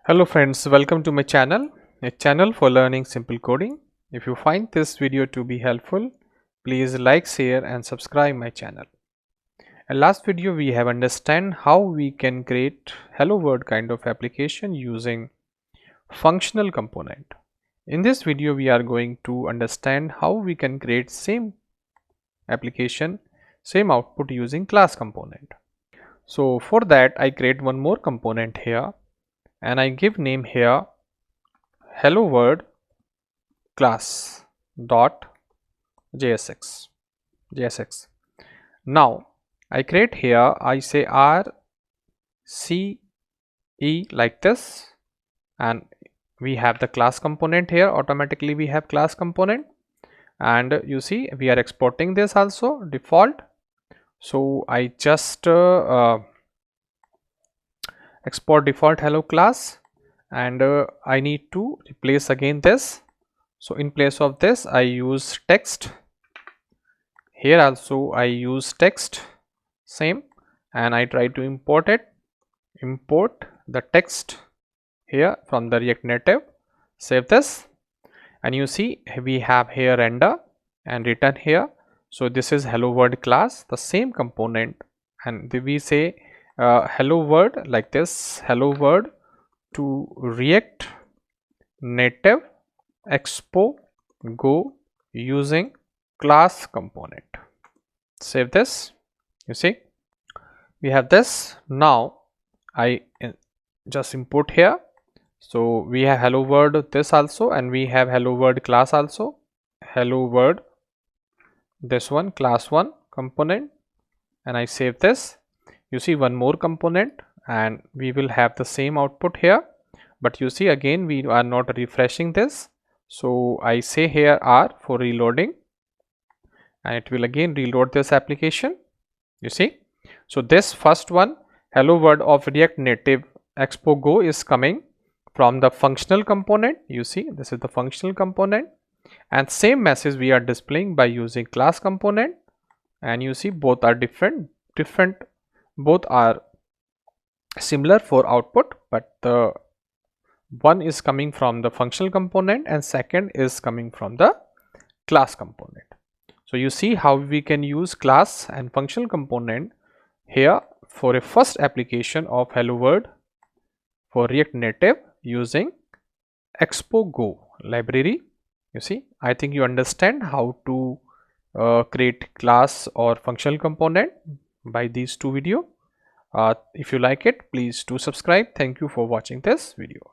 Hello friends, welcome to my channel, a channel for learning simple coding. If you find this video to be helpful, please like, share and subscribe my channel. In last video we have understand how we can create hello world kind of application using functional component. In this video we are going to understand how we can create same application, same output using class component. So for that I create one more component here and I give name here hello world class dot jsx. Now I create here, I say r c e like this, and we have the class component here. Automatically we have class component, and you see we are exporting this also default. So I just export default hello class, and I need to replace again this. So in place of this I use text. Here also I use text same, and I try to import the text here from the React Native. Save this, and you see we have here render and return here. So this is hello world class, the same component, and we say hello world like this, hello world to React Native Expo Go using class component. Save this. You see we have this. Now I just import here. So we have hello world this also, and we have hello world class also. Hello world this one class 1 component, and I save this. You see one more component, and we will have the same output here, but you see again we are not refreshing this. So I say here R for reloading, and it will again reload this application. You see, so this first one hello world of React Native Expo Go is coming from the functional component. You see this is the functional component, and same message we are displaying by using class component. And you see both are different, both are similar for output, but the one is coming from the functional component and second is coming from the class component. So you see how we can use class and functional component here for a first application of hello world for React Native using Expo Go library. You see, I think you understand how to create class or functional component by these two videos. If you like it, please do subscribe. Thank you for watching this video.